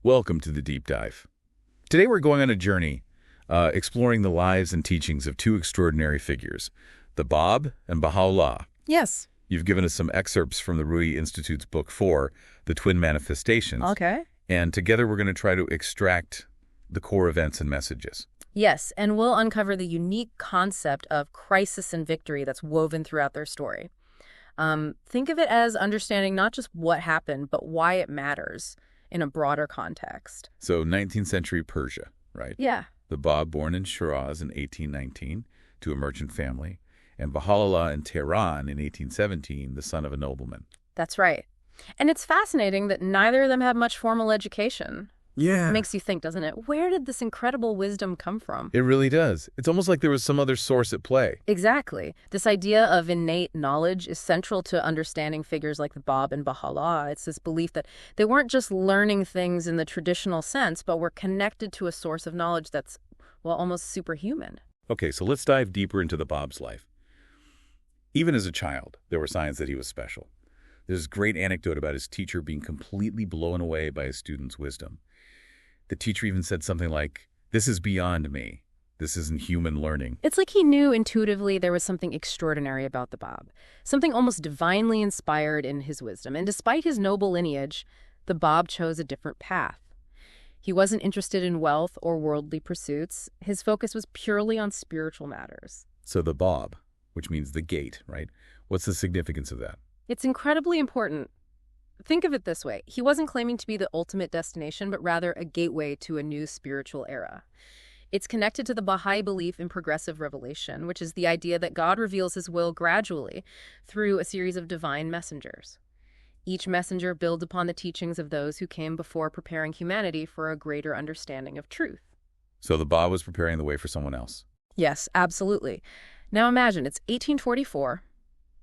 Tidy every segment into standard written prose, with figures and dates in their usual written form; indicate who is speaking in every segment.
Speaker 1: Welcome to the Deep Dive. Today we're going on a journey exploring the lives and teachings of two extraordinary figures, the Bab and Bahá'u'lláh.
Speaker 2: Yes.
Speaker 1: You've given us some excerpts from the Ruhi Institute's Book 4, The Twin Manifestations.
Speaker 2: Okay.
Speaker 1: And together we're going to try to extract the core events and messages.
Speaker 2: Yes, and we'll uncover the unique concept of crisis and victory that's woven throughout their story. Think of it as understanding not just what happened, but why it matters in a broader context.
Speaker 1: So 19th century Persia, right?
Speaker 2: Yeah.
Speaker 1: The Bab born in Shiraz in 1819 to a merchant family, and Bahá'u'lláh in Tehran in 1817, the son of a nobleman.
Speaker 2: That's right. And it's fascinating that neither of them had much formal education.
Speaker 1: Yeah.
Speaker 2: It makes you think, doesn't it? Where did this incredible wisdom come from?
Speaker 1: It really does. It's almost like there was some other source at play.
Speaker 2: Exactly. This idea of innate knowledge is central to understanding figures like the Bab and Bahá'u'lláh. It's this belief that they weren't just learning things in the traditional sense, but were connected to a source of knowledge that's, well, almost superhuman.
Speaker 1: Okay, so let's dive deeper into the Bab's life. Even as a child, there were signs that he was special. There's a great anecdote about his teacher being completely blown away by his student's wisdom. The teacher even said something like, "This is beyond me. This isn't human learning."
Speaker 2: It's like he knew intuitively there was something extraordinary about the Bab, something almost divinely inspired in his wisdom. And despite his noble lineage, the Bab chose a different path. He wasn't interested in wealth or worldly pursuits. His focus was purely on spiritual matters.
Speaker 1: So the Bab, which means the gate, right? What's the significance of that?
Speaker 2: It's incredibly important. Think of it this way. He wasn't claiming to be the ultimate destination, but rather a gateway to a new spiritual era. It's connected to the Baha'i belief in progressive revelation, which is the idea that God reveals his will gradually through a series of divine messengers. Each messenger builds upon the teachings of those who came before, preparing humanity for a greater understanding of truth.
Speaker 1: So the Bab was preparing the way for someone else.
Speaker 2: Yes, absolutely. Now imagine, it's 1844.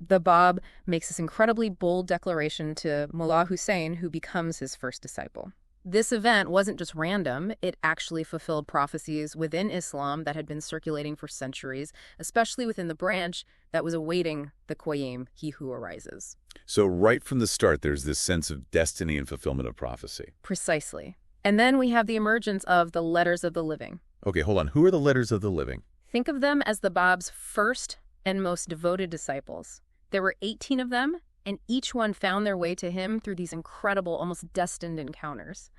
Speaker 2: The Bab makes this incredibly bold declaration to Mullah Hussein, who becomes his first disciple. This event wasn't just random. It actually fulfilled prophecies within Islam that had been circulating for centuries, especially within the branch that was awaiting the Qayyim, he who arises.
Speaker 1: So right from the start, there's this sense of destiny and fulfillment of prophecy.
Speaker 2: Precisely. And then we have the emergence of the Letters of the Living.
Speaker 1: Okay, hold on. Who are the Letters of the Living?
Speaker 2: Think of them as the Bab's first and most devoted disciples. There were 18 of them, and each one found their way to him through these incredible, almost destined encounters.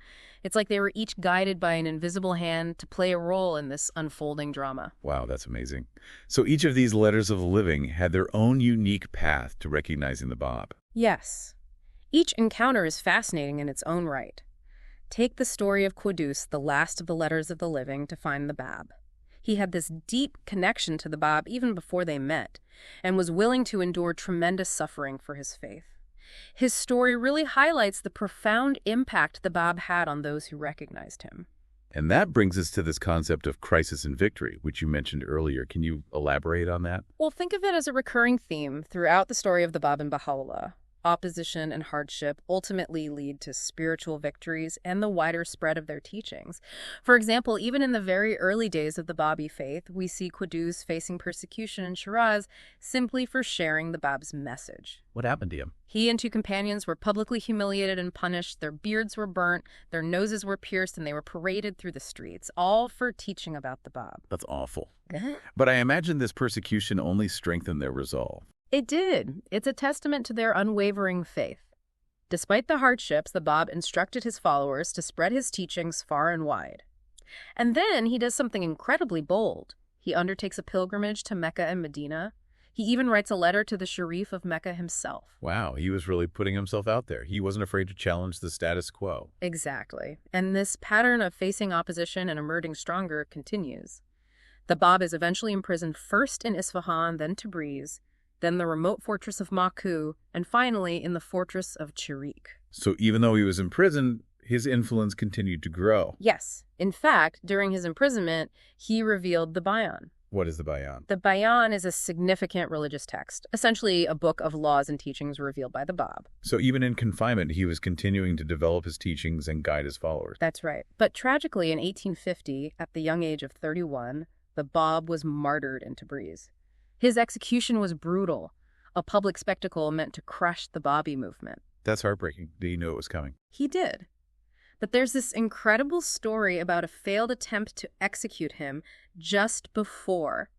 Speaker 2: It's like they were each guided by an invisible hand to play a role in this unfolding drama.
Speaker 1: Wow, that's amazing. So each of these Letters of the Living had their own unique path to recognizing the Bab.
Speaker 2: Yes. Each encounter is fascinating in its own right. Take the story of Quddus, the last of the Letters of the Living, to find the Bab. He had this deep connection to the Bab even before they met, and was willing to endure tremendous suffering for his faith. His story really highlights the profound impact the Bab had on those who recognized him.
Speaker 1: And that brings us to this concept of crisis and victory, which you mentioned earlier. Can you elaborate on that?
Speaker 2: Well, think of it as a recurring theme throughout the story of the Bab and Bahá'u'lláh. Opposition and hardship ultimately lead to spiritual victories and the wider spread of their teachings. For example, even in the very early days of the Baha'i Faith, we see Quddus facing persecution in Shiraz simply for sharing the Bab's message.
Speaker 1: What happened to him?
Speaker 2: He and two companions were publicly humiliated and punished. Their beards were burnt, their noses were pierced, and they were paraded through the streets, all for teaching about the Bab.
Speaker 1: That's awful. But I imagine this persecution only strengthened their resolve.
Speaker 2: It did. It's a testament to their unwavering faith. Despite the hardships, the Bab instructed his followers to spread his teachings far and wide. And then he does something incredibly bold. He undertakes a pilgrimage to Mecca and Medina. He even writes a letter to the Sharif of Mecca himself.
Speaker 1: Wow, he was really putting himself out there. He wasn't afraid to challenge the status quo.
Speaker 2: Exactly. And this pattern of facing opposition and emerging stronger continues. The Bab is eventually imprisoned first in Isfahan, then Tabriz, then the remote fortress of Maku, and finally in the fortress of Chirik.
Speaker 1: So even though he was imprisoned, his influence continued to grow.
Speaker 2: Yes. In fact, during his imprisonment, he revealed the Bayan.
Speaker 1: What is the Bayan?
Speaker 2: The Bayan is a significant religious text, essentially a book of laws and teachings revealed by the Bab.
Speaker 1: So even in confinement, he was continuing to develop his teachings and guide his followers.
Speaker 2: That's right. But tragically, in 1850, at the young age of 31, the Bab was martyred in Tabriz. His execution was brutal, a public spectacle meant to crush the Babi movement.
Speaker 1: That's heartbreaking. Did he know it was coming?
Speaker 2: He did. But there's this incredible story about a failed attempt to execute him just before.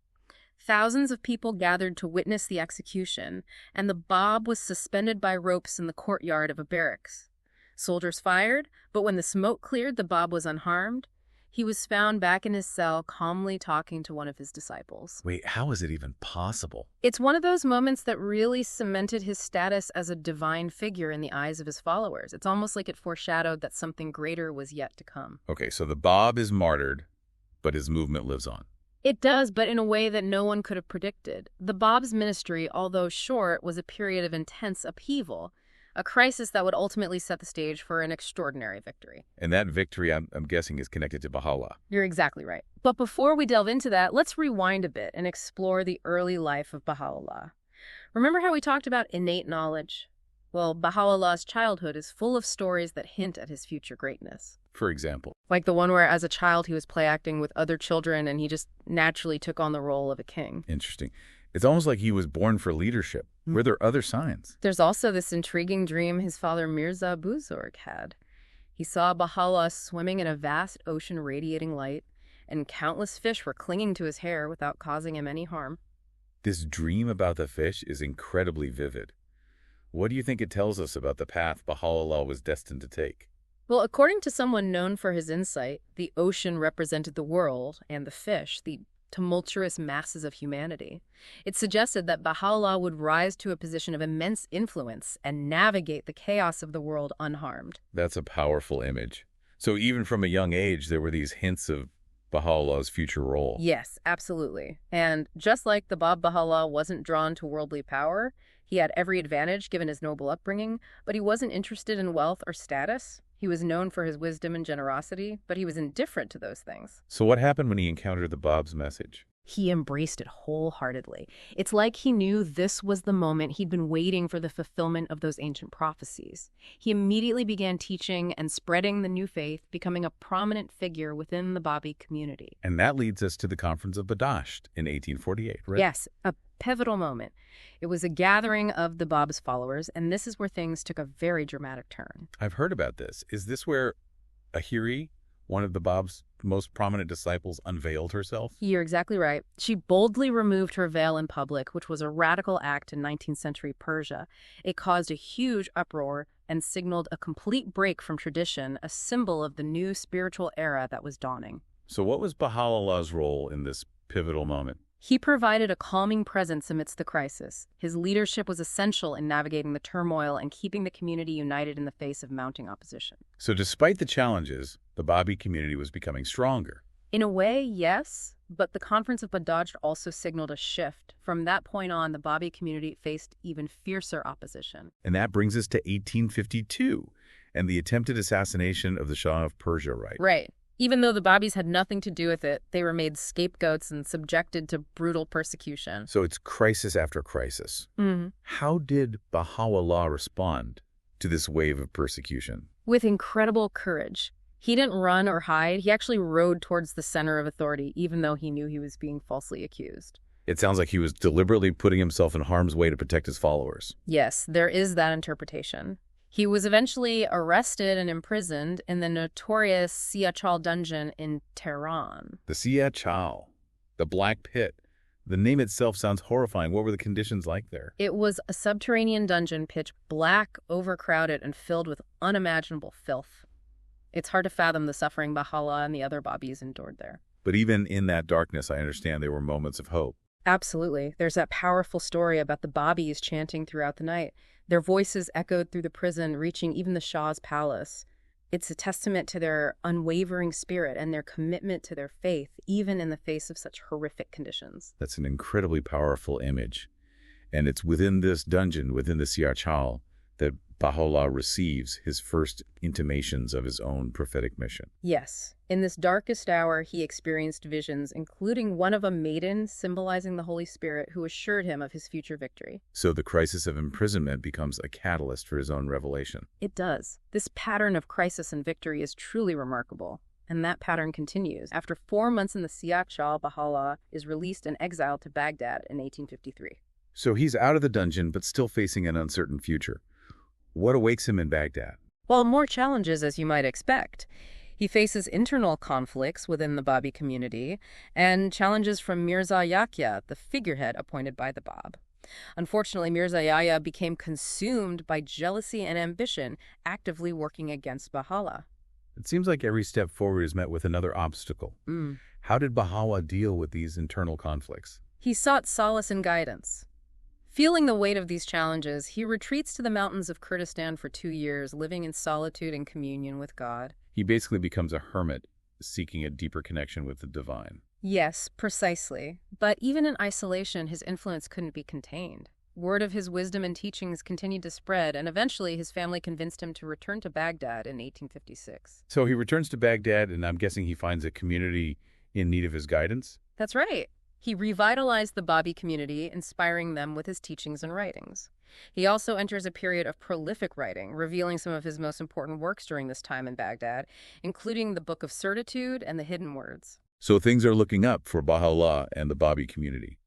Speaker 2: Thousands of people gathered to witness the execution, and the Bab was suspended by ropes in the courtyard of a barracks. Soldiers fired, but when the smoke cleared, the Bab was unharmed. He was found back in his cell, calmly talking to one of his disciples.
Speaker 1: Wait, how is it even possible?
Speaker 2: It's one of those moments that really cemented his status as a divine figure in the eyes of his followers. It's almost like it foreshadowed that something greater was yet to come.
Speaker 1: Okay, so the Bab is martyred, but his movement lives on.
Speaker 2: It does, but in a way that no one could have predicted. The Bab's ministry, although short, was a period of intense upheaval, a crisis that would ultimately set the stage for an extraordinary victory.
Speaker 1: And that victory, I'm guessing, is connected to Baha'u'lláh.
Speaker 2: You're exactly right. But before we delve into that, let's rewind a bit and explore the early life of Baha'u'lláh. Remember how we talked about innate knowledge? Well, Baha'u'llah's childhood is full of stories that hint at his future greatness.
Speaker 1: For example?
Speaker 2: Like the one where, as a child, he was play acting with other children and he just naturally took on the role of a king.
Speaker 1: Interesting. It's almost like he was born for leadership. Were there other signs?
Speaker 2: There's also this intriguing dream his father Mirza Buzurg had. He saw Baha'u'lláh swimming in a vast ocean radiating light, and countless fish were clinging to his hair without causing him any harm.
Speaker 1: This dream about the fish is incredibly vivid. What do you think it tells us about the path Baha'u'lláh was destined to take?
Speaker 2: Well, according to someone known for his insight, the ocean represented the world, and the fish, the tumultuous masses of humanity. It suggested that Baha'u'lláh would rise to a position of immense influence and navigate the chaos of the world unharmed.
Speaker 1: That's a powerful image. So even from a young age, there were these hints of Baha'u'llah's future role.
Speaker 2: Yes, absolutely. And just like the Bab Baha'u'lláh wasn't drawn to worldly power, he had every advantage given his noble upbringing, but he wasn't interested in wealth or status. He was known for his wisdom and generosity, but he was indifferent to those things.
Speaker 1: So what happened when he encountered the Bab's message?
Speaker 2: He embraced it wholeheartedly. It's like he knew this was the moment he'd been waiting for the fulfillment of those ancient prophecies. He immediately began teaching and spreading the new faith, becoming a prominent figure within the Baha'i community.
Speaker 1: And that leads us to the Conference of Badasht in 1848, right?
Speaker 2: Yes, a pivotal moment. It was a gathering of the Bab's followers, and this is where things took a very dramatic turn.
Speaker 1: I've heard about this. Is this where Ahiri, one of the Bab's most prominent disciples, unveiled herself?
Speaker 2: You're exactly right. She boldly removed her veil in public, which was a radical act in 19th century Persia. It caused a huge uproar and signaled a complete break from tradition, a symbol of the new spiritual era that was dawning.
Speaker 1: So what was Baha'u'llah's role in this pivotal moment?
Speaker 2: He provided a calming presence amidst the crisis. His leadership was essential in navigating the turmoil and keeping the community united in the face of mounting opposition.
Speaker 1: So despite the challenges, the Baha'i community was becoming stronger.
Speaker 2: In a way, yes, but the Conference of Badasht also signaled a shift. From that point on, the Baha'i community faced even fiercer opposition.
Speaker 1: And that brings us to 1852 and the attempted assassination of the Shah of Persia, right?
Speaker 2: Right. Even though the Babis had nothing to do with it, they were made scapegoats and subjected to brutal persecution.
Speaker 1: So it's crisis after crisis.
Speaker 2: Mm-hmm.
Speaker 1: How did Baha'u'lláh respond to this wave of persecution?
Speaker 2: With incredible courage. He didn't run or hide. He actually rode towards the center of authority, even though he knew he was being falsely accused.
Speaker 1: It sounds like he was deliberately putting himself in harm's way to protect his followers.
Speaker 2: Yes, there is that interpretation. He was eventually arrested and imprisoned in the notorious Siachal dungeon in Tehran.
Speaker 1: The Siachal, the Black Pit. The name itself sounds horrifying. What were the conditions like there?
Speaker 2: It was a subterranean dungeon, pitch black, overcrowded, and filled with unimaginable filth. It's hard to fathom the suffering Baha'u'lláh and the other Babis endured there.
Speaker 1: But even in that darkness, I understand there were moments of hope.
Speaker 2: Absolutely. There's that powerful story about the Babis chanting throughout the night. Their voices echoed through the prison, reaching even the Shah's palace. It's a testament to their unwavering spirit and their commitment to their faith, even in the face of such horrific conditions.
Speaker 1: That's an incredibly powerful image. And it's within this dungeon, within the Siachal, that Baha'u'lláh receives his first intimations of his own prophetic mission.
Speaker 2: Yes. In this darkest hour, he experienced visions, including one of a maiden symbolizing the Holy Spirit who assured him of his future victory.
Speaker 1: So the crisis of imprisonment becomes a catalyst for his own revelation.
Speaker 2: It does. This pattern of crisis and victory is truly remarkable. And that pattern continues. After 4 months in the Siachal, Baha'u'lláh is released and exiled to Baghdad in 1853.
Speaker 1: So he's out of the dungeon, but still facing an uncertain future. What awaits him in Baghdad?
Speaker 2: Well, more challenges as you might expect. He faces internal conflicts within the Babi community and challenges from Mirza Yahya, the figurehead appointed by the Bab. Unfortunately, Mirza Yahya became consumed by jealousy and ambition, actively working against Baha'u'lláh.
Speaker 1: It seems like every step forward is met with another obstacle. How did Baha'u'lláh deal with these internal conflicts?
Speaker 2: He sought solace and guidance. Feeling the weight of these challenges, he retreats to the mountains of Kurdistan for 2 years, living in solitude and communion with God.
Speaker 1: He basically becomes a hermit, seeking a deeper connection with the divine.
Speaker 2: Yes, precisely. But even in isolation, his influence couldn't be contained. Word of his wisdom and teachings continued to spread, and eventually his family convinced him to return to Baghdad in 1856.
Speaker 1: So he returns to Baghdad, and I'm guessing he finds a community in need of his guidance?
Speaker 2: That's right. He revitalized the Babi community, inspiring them with his teachings and writings. He also enters a period of prolific writing, revealing some of his most important works during this time in Baghdad, including the Book of Certitude and the Hidden Words.
Speaker 1: So things are looking up for Baha'u'lláh and the Babi community.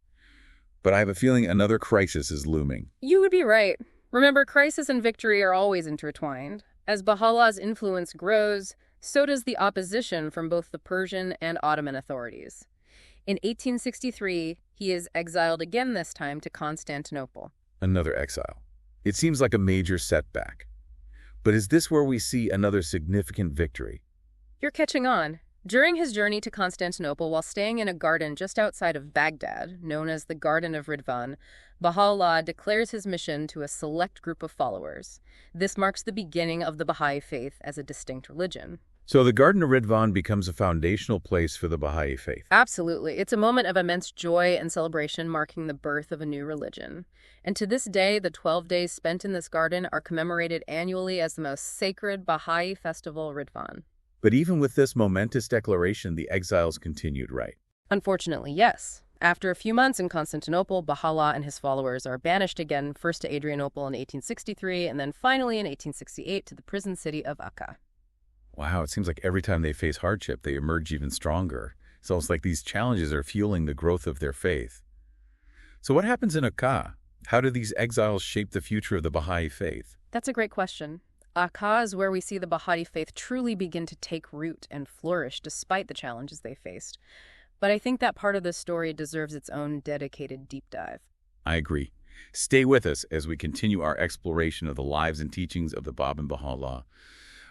Speaker 1: But I have a feeling another crisis is looming.
Speaker 2: You would be right. Remember, crisis and victory are always intertwined. As Baha'u'llah's influence grows, so does the opposition from both the Persian and Ottoman authorities. In 1863, he is exiled again, this time to Constantinople.
Speaker 1: Another exile. It seems like a major setback. But is this where we see another significant victory?
Speaker 2: You're catching on. During his journey to Constantinople, while staying in a garden just outside of Baghdad, known as the Garden of Ridvan, Baha'u'lláh declares his mission to a select group of followers. This marks the beginning of the Baha'i Faith as a distinct religion.
Speaker 1: So the Garden of Ridvan becomes a foundational place for the Baha'i Faith.
Speaker 2: Absolutely. It's a moment of immense joy and celebration, marking the birth of a new religion. And to this day, the 12 days spent in this garden are commemorated annually as the most sacred Baha'i festival, Ridvan.
Speaker 1: But even with this momentous declaration, the exiles continued, right?
Speaker 2: Unfortunately, yes. After a few months in Constantinople, Baha'u'lláh and his followers are banished again, first to Adrianople in 1863, and then finally in 1868 to the prison city of Akka.
Speaker 1: Wow, it seems like every time they face hardship, they emerge even stronger. It's almost like these challenges are fueling the growth of their faith. So what happens in Akka? How do these exiles shape the future of the Baha'i Faith?
Speaker 2: That's a great question. Akka is where we see the Baha'i Faith truly begin to take root and flourish despite the challenges they faced. But I think that part of the story deserves its own dedicated deep dive.
Speaker 1: I agree. Stay with us as we continue our exploration of the lives and teachings of the Bab and Baha'u'lláh.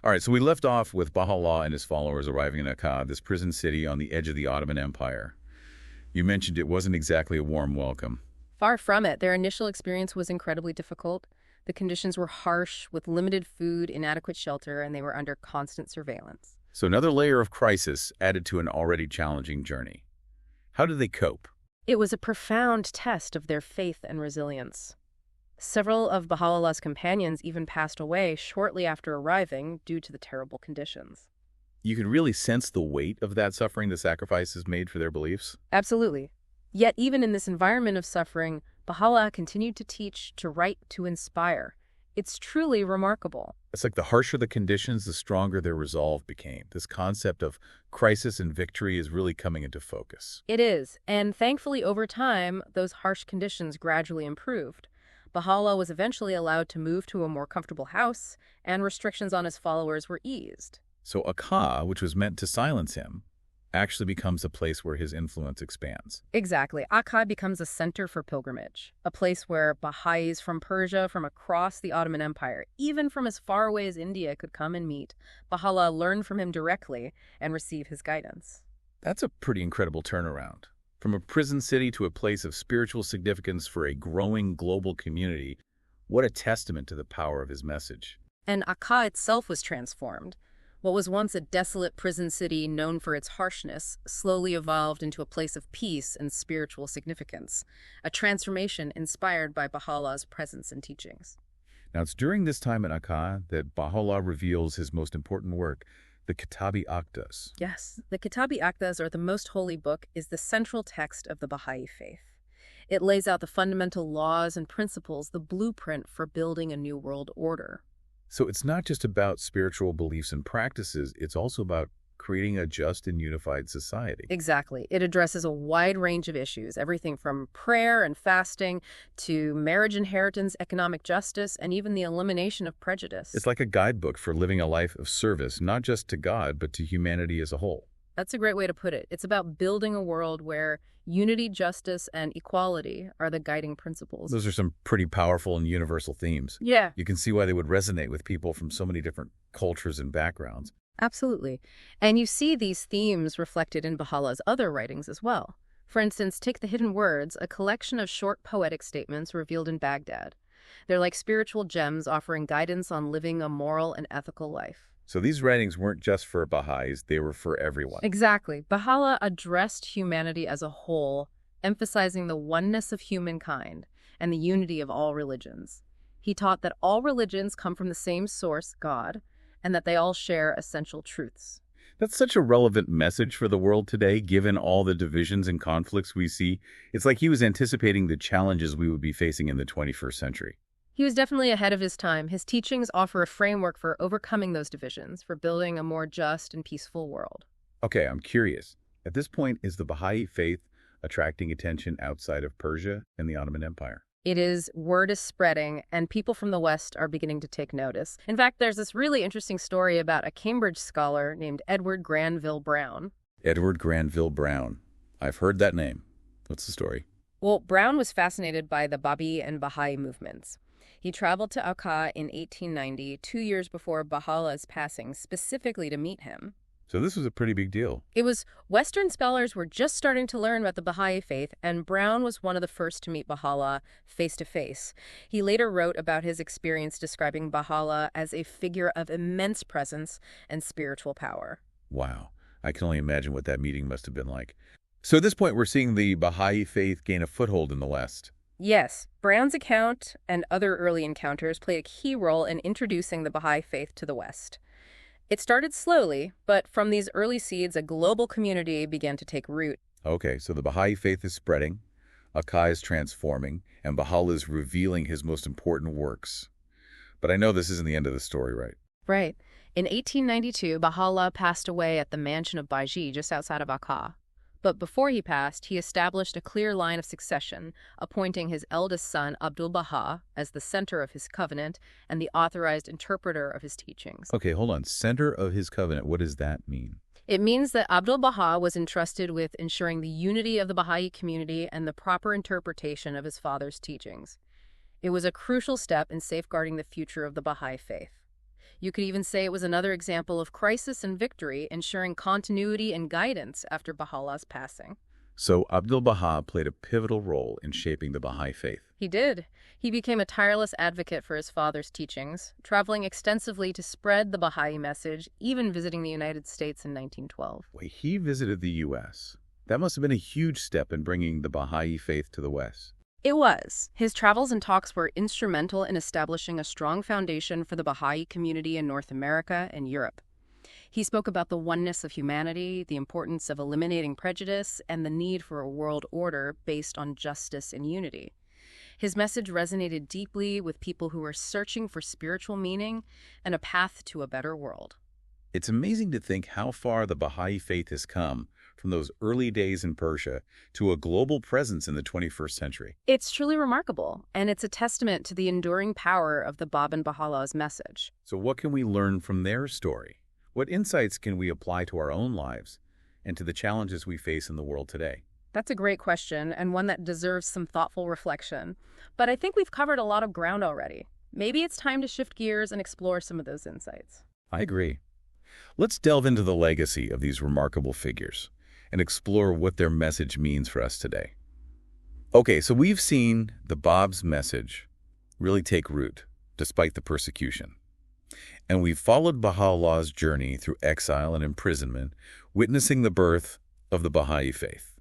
Speaker 1: All right, so we left off with Baha'u'lláh and his followers arriving in Akka, this prison city on the edge of the Ottoman Empire. You mentioned it wasn't exactly a warm welcome.
Speaker 2: Far from it. Their initial experience was incredibly difficult. The conditions were harsh, with limited food, inadequate shelter, and they were under constant surveillance.
Speaker 1: So another layer of crisis added to an already challenging journey. How did they cope?
Speaker 2: It was a profound test of their faith and resilience. Several of Baha'u'llah's companions even passed away shortly after arriving due to the terrible conditions.
Speaker 1: You could really sense the weight of that suffering the sacrifices made for their beliefs?
Speaker 2: Absolutely. Yet even in this environment of suffering, Baha'u'lláh continued to teach, to write, to inspire. It's truly remarkable.
Speaker 1: It's like the harsher the conditions, the stronger their resolve became. This concept of crisis and victory is really coming into focus.
Speaker 2: It is, and thankfully over time, those harsh conditions gradually improved. Baha'u'lláh was eventually allowed to move to a more comfortable house, and restrictions on his followers were eased.
Speaker 1: So Akka, which was meant to silence him, actually becomes a place where his influence expands.
Speaker 2: Exactly. Akka becomes a center for pilgrimage, a place where Baha'is from Persia, from across the Ottoman Empire, even from as far away as India, could come and meet. Baha'u'lláh learn from him directly and receive his guidance.
Speaker 1: That's a pretty incredible turnaround. From a prison city to a place of spiritual significance for a growing global community, what a testament to the power of his message.
Speaker 2: And Akka itself was transformed. What was once a desolate prison city known for its harshness slowly evolved into a place of peace and spiritual significance, a transformation inspired by Baha'u'llah's presence and teachings.
Speaker 1: Now, it's during this time in Akka that Baha'u'lláh reveals his most important work, the Kitabi Aqdas.
Speaker 2: Yes, the Kitabi Aqdas, or the Most Holy Book, is the central text of the Baha'i Faith. It lays out the fundamental laws and principles, the blueprint for building a new world order.
Speaker 1: So it's not just about spiritual beliefs and practices, it's also about creating a just and unified society.
Speaker 2: Exactly. It addresses a wide range of issues, everything from prayer and fasting to marriage inheritance, economic justice, and even the elimination of prejudice.
Speaker 1: It's like a guidebook for living a life of service, not just to God, but to humanity as a whole.
Speaker 2: That's a great way to put it. It's about building a world where unity, justice, and equality are the guiding principles.
Speaker 1: Those are some pretty powerful and universal themes.
Speaker 2: Yeah,
Speaker 1: You can see why they would resonate with people from so many different cultures and backgrounds.
Speaker 2: absolutely. And you see these themes reflected in Baha'u'llah's other writings as well. For instance, take The Hidden Words, a collection of short poetic statements revealed in Baghdad. They're like spiritual gems offering guidance on living a moral and ethical life.
Speaker 1: So these writings weren't just for Baha'is, they were for everyone.
Speaker 2: Exactly. Baha'u'lláh addressed humanity as a whole, emphasizing the oneness of humankind and the unity of all religions. He taught that all religions come from the same source, God, and that they all share essential truths.
Speaker 1: That's such a relevant message for the world today, given all the divisions and conflicts we see. It's like he was anticipating the challenges we would be facing in the 21st century.
Speaker 2: He was definitely ahead of his time. His teachings offer a framework for overcoming those divisions, for building a more just and peaceful world.
Speaker 1: Okay, I'm curious. At this point, is the Baha'i faith attracting attention outside of Persia and the Ottoman Empire?
Speaker 2: It is, word is spreading, and people from the West are beginning to take notice. In fact, there's this really interesting story about a Cambridge scholar named Edward Granville Brown.
Speaker 1: Edward Granville Brown. I've heard that name. What's the story?
Speaker 2: Well, Brown was fascinated by the Babi and Baha'i movements. He traveled to Akka in 1890, 2 years before Baha'u'llah's passing, specifically to meet him.
Speaker 1: So this was a pretty big deal.
Speaker 2: It was Western scholars were just starting to learn about the Baha'i faith, and Brown was one of the first to meet Baha'u'lláh face-to-face. He later wrote about his experience describing Baha'u'lláh as a figure of immense presence and spiritual power.
Speaker 1: Wow. I can only imagine what that meeting must have been like. So at this point, we're seeing the Baha'i faith gain a foothold in the West.
Speaker 2: Yes, Brown's account and other early encounters played a key role in introducing the Baha'i faith to the West. It started slowly, but from these early seeds, a global community began to take root.
Speaker 1: Okay, so the Baha'i faith is spreading, Akka is transforming, and Baha'u'llah is revealing his most important works. But I know this isn't the end of the story, right?
Speaker 2: Right. In 1892, Baha'u'lláh passed away at the mansion of Baiji just outside of Akka. But before he passed, he established a clear line of succession, appointing his eldest son, Abdu'l-Bahá, as the center of his covenant and the authorized interpreter of his teachings.
Speaker 1: Okay, hold on. Center of his covenant, what does that mean?
Speaker 2: It means that Abdu'l-Bahá was entrusted with ensuring the unity of the Baha'i community and the proper interpretation of his father's teachings. It was a crucial step in safeguarding the future of the Baha'i faith. You could even say it was another example of crisis and victory, ensuring continuity and guidance after Baha'u'llah's passing.
Speaker 1: So Abdu'l-Bahá played a pivotal role in shaping the Baha'i faith.
Speaker 2: He did. He became a tireless advocate for his father's teachings, traveling extensively to spread the Baha'i message, even visiting the United States in 1912.
Speaker 1: Wait, he visited the U.S. That must have been a huge step in bringing the Baha'i faith to the West.
Speaker 2: It was. His travels and talks were instrumental in establishing a strong foundation for the Baha'i community in North America and Europe. He spoke about the oneness of humanity, the importance of eliminating prejudice, and the need for a world order based on justice and unity. His message resonated deeply with people who were searching for spiritual meaning and a path to a better world.
Speaker 1: It's amazing to think how far the Baha'i faith has come from those early days in Persia to a global presence in the 21st century.
Speaker 2: It's truly remarkable, and it's a testament to the enduring power of the Bab and Baha'u'llah's message.
Speaker 1: So what can we learn from their story? What insights can we apply to our own lives and to the challenges we face in the world today?
Speaker 2: That's a great question, and one that deserves some thoughtful reflection. But I think we've covered a lot of ground already. Maybe it's time to shift gears and explore some of those insights.
Speaker 1: I agree. Let's delve into the legacy of these remarkable figures and explore what their message means for us today. Okay, so we've seen the Bab's message really take root despite the persecution. And we've followed Baha'u'llah's journey through exile and imprisonment, witnessing the birth of the Baha'i faith.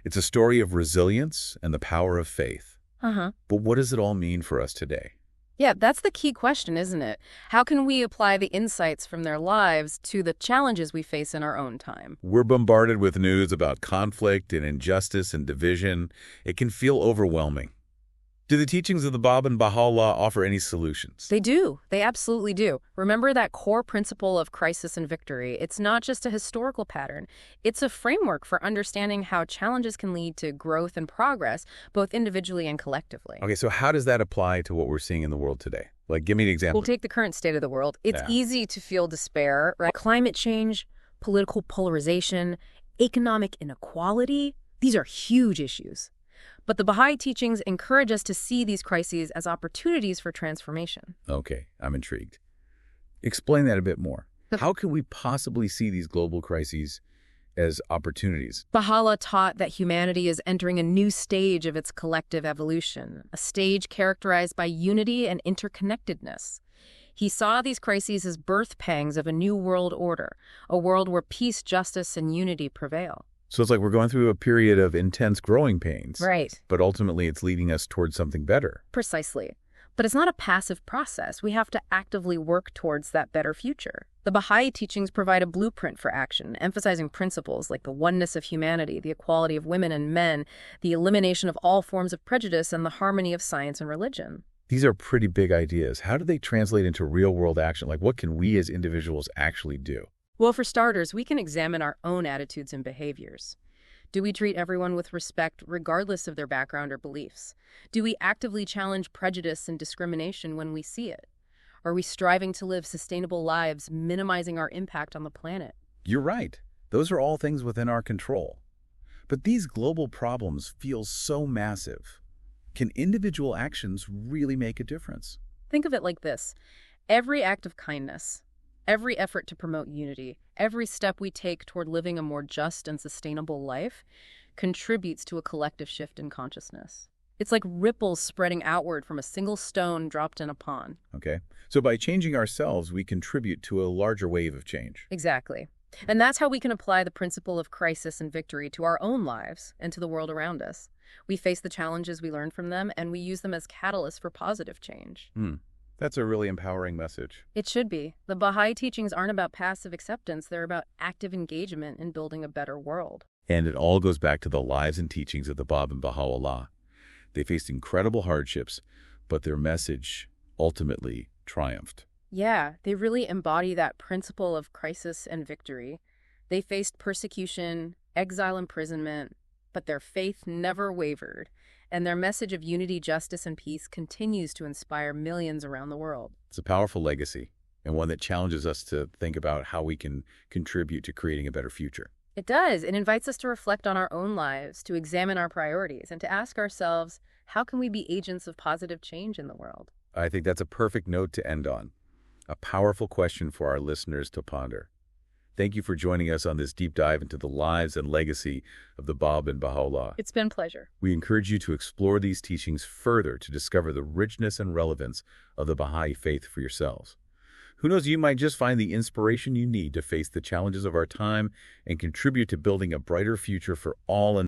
Speaker 1: It's a story of resilience and the power of faith. But what does it all mean for us today?
Speaker 2: Yeah, that's the key question, isn't it? How can we apply the insights from their lives to the challenges we face in our own time?
Speaker 1: We're bombarded with news about conflict and injustice and division. It can feel overwhelming. Do the teachings of the Bab and Bahá'u'lláh offer any solutions?
Speaker 2: They do. They absolutely do. Remember that core principle of crisis and victory. It's not just a historical pattern. It's a framework for understanding how challenges can lead to growth and progress, both individually and collectively.
Speaker 1: Okay, so how does that apply to what we're seeing in the world today? Like, give me an example.
Speaker 2: We'll take the current state of the world. It's
Speaker 1: Yeah.
Speaker 2: easy to feel despair, right? Climate change, political polarization, economic inequality, these are huge issues. But the Baha'i teachings encourage us to see these crises as opportunities for transformation.
Speaker 1: Okay, I'm intrigued. Explain that a bit more. How can we possibly see these global crises as opportunities?
Speaker 2: Baha'u'lláh taught that humanity is entering a new stage of its collective evolution, a stage characterized by unity and interconnectedness. He saw these crises as birth pangs of a new world order, a world where peace, justice, and unity prevail.
Speaker 1: So it's like we're going through a period of intense growing pains.
Speaker 2: Right.
Speaker 1: But ultimately it's leading us towards something better.
Speaker 2: Precisely. But it's not a passive process. We have to actively work towards that better future. The Baha'i teachings provide a blueprint for action, emphasizing principles like the oneness of humanity, the equality of women and men, the elimination of all forms of prejudice, and the harmony of science and religion.
Speaker 1: These are pretty big ideas. How do they translate into real-world action? Like, what can we as individuals actually do?
Speaker 2: Well, for starters, we can examine our own attitudes and behaviors. Do we treat everyone with respect regardless of their background or beliefs? Do we actively challenge prejudice and discrimination when we see it? Are we striving to live sustainable lives, minimizing our impact on the planet?
Speaker 1: You're right. Those are all things within our control. But these global problems feel so massive. Can individual actions really make a difference?
Speaker 2: Think of it like this. Every act of kindness, every effort to promote unity, every step we take toward living a more just and sustainable life contributes to a collective shift in consciousness. It's like ripples spreading outward from a single stone dropped in a pond.
Speaker 1: Okay. So by changing ourselves, we contribute to a larger wave of change.
Speaker 2: Exactly. And that's how we can apply the principle of crisis and victory to our own lives and to the world around us. We face the challenges we learn from them, and we use them as catalysts for positive change.
Speaker 1: That's a really empowering message.
Speaker 2: It should be. The Baha'i teachings aren't about passive acceptance. They're about active engagement in building a better world.
Speaker 1: And it all goes back to the lives and teachings of the Bab and Bahá'u'lláh. They faced incredible hardships, but their message ultimately triumphed.
Speaker 2: Yeah, they really embody that principle of crisis and victory. They faced persecution, exile, imprisonment, but their faith never wavered, and their message of unity, justice, and peace continues to inspire millions around the world.
Speaker 1: It's a powerful legacy, and one that challenges us to think about how we can contribute to creating a better future.
Speaker 2: It does. It invites us to reflect on our own lives, to examine our priorities, and to ask ourselves, how can we be agents of positive change in the world?
Speaker 1: I think that's a perfect note to end on. A powerful question for our listeners to ponder. Thank you for joining us on this deep dive into the lives and legacy of the Bab and Bahá'u'lláh.
Speaker 2: It's been a pleasure.
Speaker 1: We encourage you to explore these teachings further to discover the richness and relevance of the Baha'i faith for yourselves. Who knows, you might just find the inspiration you need to face the challenges of our time and contribute to building a brighter future for all.